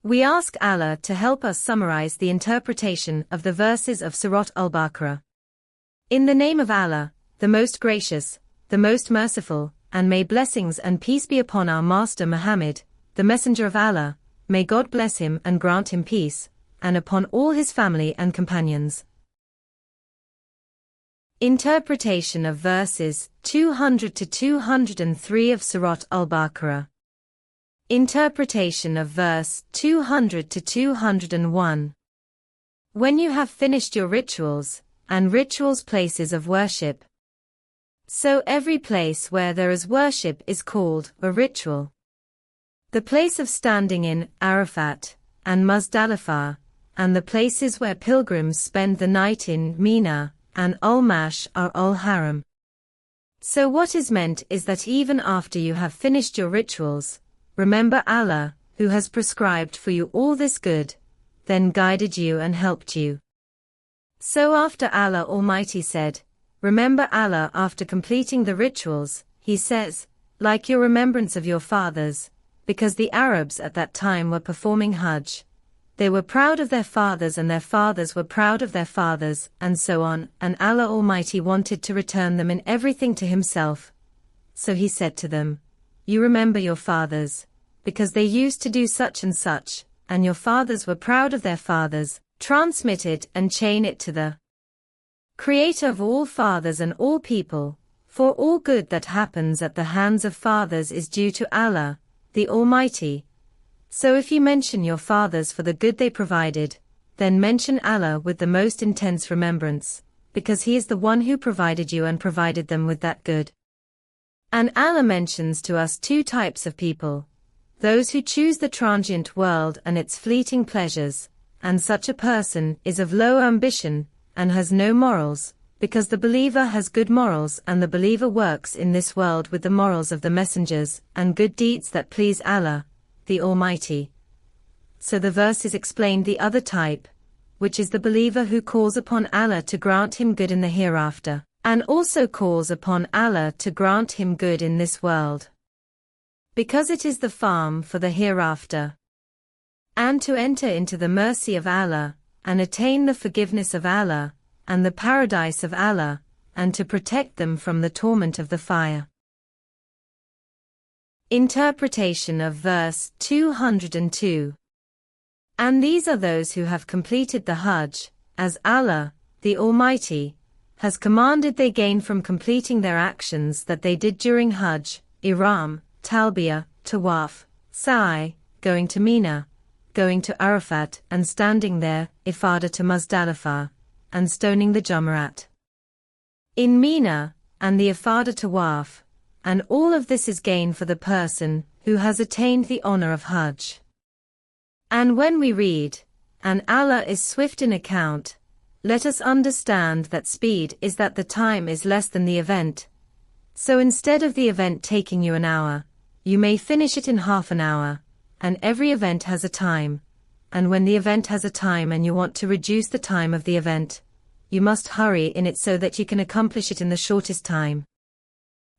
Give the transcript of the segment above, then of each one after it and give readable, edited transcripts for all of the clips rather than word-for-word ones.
We ask Allah to help us summarize the interpretation of the verses of Surah Al-Baqarah. In the name of Allah, the most gracious, the most merciful, and may blessings and peace be upon our Master Muhammad, the Messenger of Allah, may God bless him and grant him peace, and upon all his family and companions. Interpretation of verses 200 to 203 of Surah Al-Baqarah. Interpretation of verse 200 to 201. When you have finished your rituals, and rituals places of worship. So every place where there is worship is called a ritual. The place of standing in Arafat, and Muzdalifah, and the places where pilgrims spend the night in Mina, and Al-Mash are Al-Haram. So what is meant is that even after you have finished your rituals, remember Allah, who has prescribed for you all this good, then guided you and helped you. So after Allah Almighty said, remember Allah after completing the rituals, He says, like your remembrance of your fathers, because the Arabs at that time were performing Hajj. They were proud of their fathers and their fathers were proud of their fathers, and so on, and Allah Almighty wanted to return them in everything to Himself. So He said to them, you remember your fathers, because they used to do such, and your fathers were proud of their fathers, transmit it and chain it to the Creator of all fathers and all people, for all good that happens at the hands of fathers is due to Allah, the Almighty. So if you mention your fathers for the good they provided, then mention Allah with the most intense remembrance, because He is the one who provided you and provided them with that good. And Allah mentions to us two types of people: those who choose the transient world and its fleeting pleasures, and such a person is of low ambition, and has no morals, because the believer has good morals and the believer works in this world with the morals of the messengers, and good deeds that please Allah, the Almighty. So the verses explained the other type, which is the believer who calls upon Allah to grant him good in the hereafter, and also calls upon Allah to grant him good in this world, because it is the farm for the hereafter, and to enter into the mercy of Allah, and attain the forgiveness of Allah, and the paradise of Allah, and to protect them from the torment of the fire. Interpretation of verse 202. And these are those who have completed the Hajj, as Allah, the Almighty, has commanded they gain from completing their actions that they did during Hajj, Ihram, Talbiyah, Tawaf, Sa'i, going to Mina, going to Arafat and standing there, Ifadah to Muzdalifah, and stoning the Jamarat in Mina, and the Ifadah Tawaf, and all of this is gain for the person who has attained the honor of Hajj. And when we read, and Allah is swift in account, let us understand that speed is that the time is less than the event. So instead of the event taking you an hour, you may finish it in half an hour, and every event has a time. And when the event has a time and you want to reduce the time of the event, you must hurry in it so that you can accomplish it in the shortest time.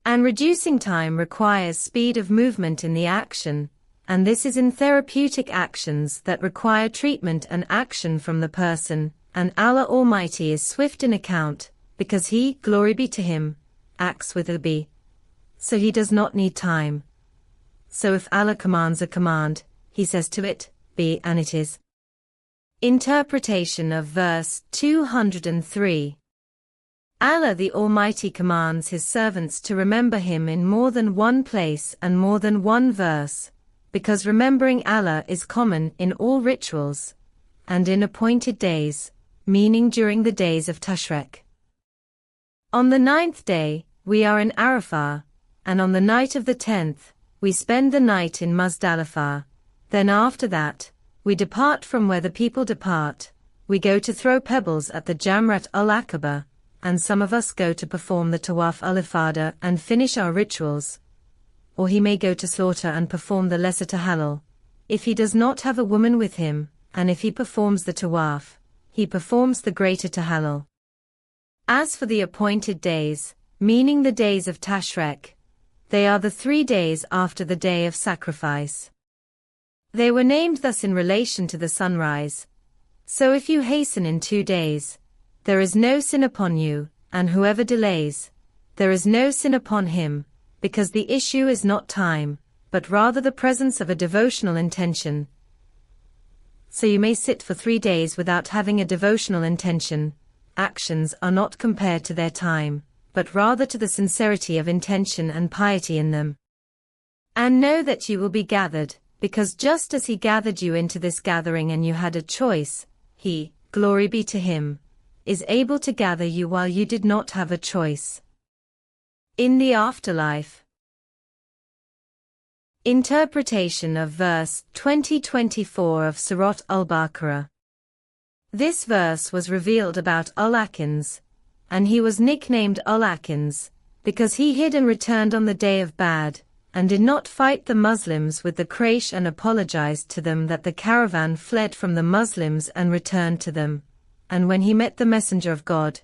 And reducing time requires speed of movement in the action, and this is in therapeutic actions that require treatment and action from the person, and Allah Almighty is swift in account, because He, glory be to Him, acts with a be. So He does not need time. So if Allah commands a command, He says to it, be, and it is. Interpretation of verse 203. Allah the Almighty commands His servants to remember Him in more than one place and more than one verse, because remembering Allah is common in all rituals, and in appointed days, meaning during the days of Tashriq. On the 9th day, we are in Arafah, and on the night of the 10th, we spend the night in Muzdalifah. Then after that, we depart from where the people depart, we go to throw pebbles at the Jamrat al-Aqaba, and some of us go to perform the Tawaf al-Ifadah and finish our rituals. Or he may go to slaughter and perform the lesser tahallul, if he does not have a woman with him, and if he performs the Tawaf, he performs the greater tahallul. As for the appointed days, meaning the days of Tashriq, they are the 3 days after the day of sacrifice. They were named thus in relation to the sunrise. So if you hasten in 2 days, there is no sin upon you, and whoever delays, there is no sin upon him, because the issue is not time, but rather the presence of a devotional intention. So you may sit for 3 days without having a devotional intention. Actions are not compared to their time, but rather to the sincerity of intention and piety in them. And know that you will be gathered, because just as he gathered you into this gathering and you had a choice, he, glory be to him, is able to gather you while you did not have a choice. In the afterlife. Interpretation of verse 20-24 of Surat Al-Baqarah. This verse was revealed about Al-Akins, and he was nicknamed Al-Akins, because he hid and returned on the day of Badr, and did not fight the Muslims with the Quraysh and apologized to them that the caravan fled from the Muslims and returned to them. And when he met the Messenger of God,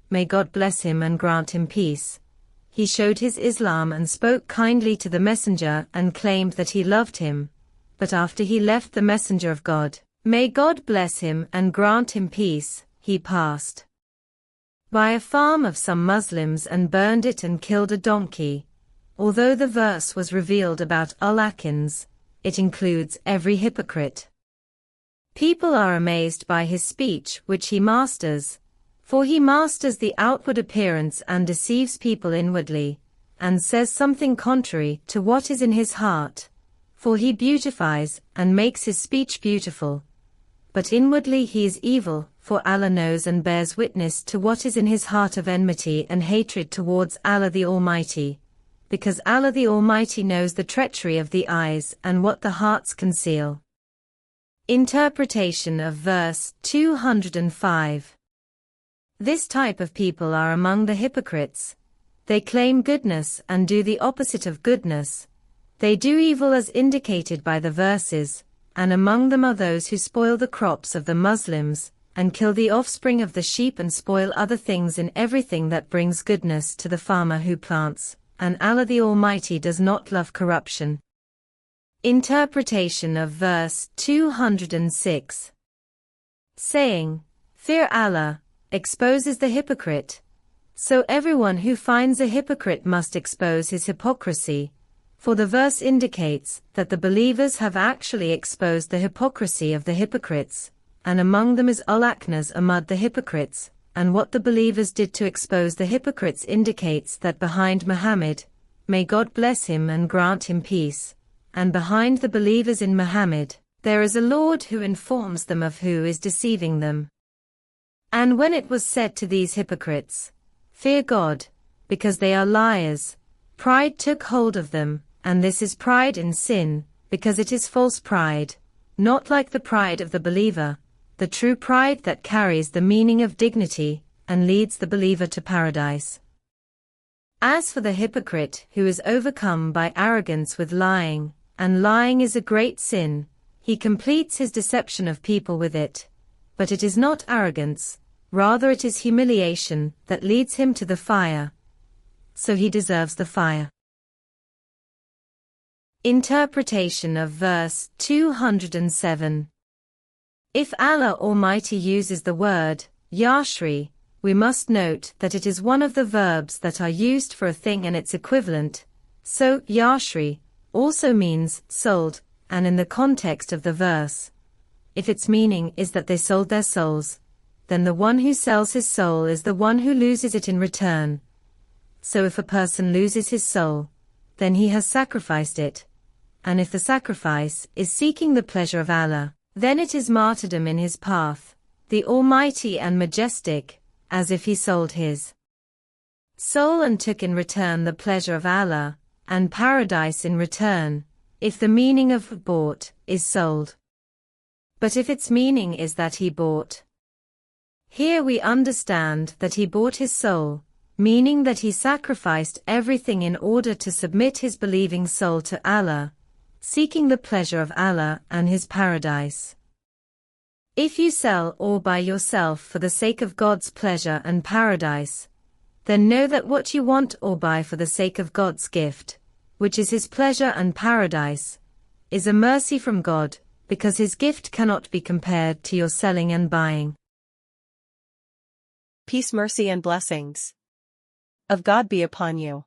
may God bless him and grant him peace, he showed his Islam and spoke kindly to the Messenger and claimed that he loved him. But after he left the Messenger of God, may God bless him and grant him peace, he passed by a farm of some Muslims and burned it and killed a donkey. Although the verse was revealed about Al-Akins, it includes every hypocrite. People are amazed by his speech which he masters, for he masters the outward appearance and deceives people inwardly, and says something contrary to what is in his heart, for he beautifies and makes his speech beautiful. But inwardly he is evil, for Allah knows and bears witness to what is in his heart of enmity and hatred towards Allah the Almighty, because Allah the Almighty knows the treachery of the eyes and what the hearts conceal. Interpretation of verse 205. This type of people are among the hypocrites. They claim goodness and do the opposite of goodness. They do evil as indicated by the verses, and among them are those who spoil the crops of the Muslims, and kill the offspring of the sheep and spoil other things in everything that brings goodness to the farmer who plants, and Allah the Almighty does not love corruption. Interpretation of verse 206. Saying, fear Allah, exposes the hypocrite. So everyone who finds a hypocrite must expose his hypocrisy, for the verse indicates that the believers have actually exposed the hypocrisy of the hypocrites, and among them is Al-Aknas among the hypocrites, and what the believers did to expose the hypocrites indicates that behind Muhammad, may God bless him and grant him peace, and behind the believers in Muhammad, there is a Lord who informs them of who is deceiving them. And when it was said to these hypocrites, fear God, because they are liars, pride took hold of them, and this is pride in sin, because it is false pride, not like the pride of the believer, the true pride that carries the meaning of dignity, and leads the believer to paradise. As for the hypocrite who is overcome by arrogance with lying, and lying is a great sin, he completes his deception of people with it. But it is not arrogance, rather it is humiliation that leads him to the fire. So he deserves the fire. Interpretation of verse 207. If Allah Almighty uses the word, Yashri, we must note that it is one of the verbs that are used for a thing and its equivalent. So, Yashri also means sold, and in the context of the verse, if its meaning is that they sold their souls, then the one who sells his soul is the one who loses it in return. So if a person loses his soul, then he has sacrificed it. And if the sacrifice is seeking the pleasure of Allah, then it is martyrdom in his path, the Almighty and Majestic, as if he sold his soul and took in return the pleasure of Allah, and paradise in return, if the meaning of bought is sold. But if its meaning is that he bought, here we understand that he bought his soul, meaning that he sacrificed everything in order to submit his believing soul to Allah, seeking the pleasure of Allah and his paradise. If you sell or buy yourself for the sake of God's pleasure and paradise, then know that what you want or buy for the sake of God's gift, which is his pleasure and paradise, is a mercy from God, because His gift cannot be compared to your selling and buying. Peace, mercy and blessings of God be upon you.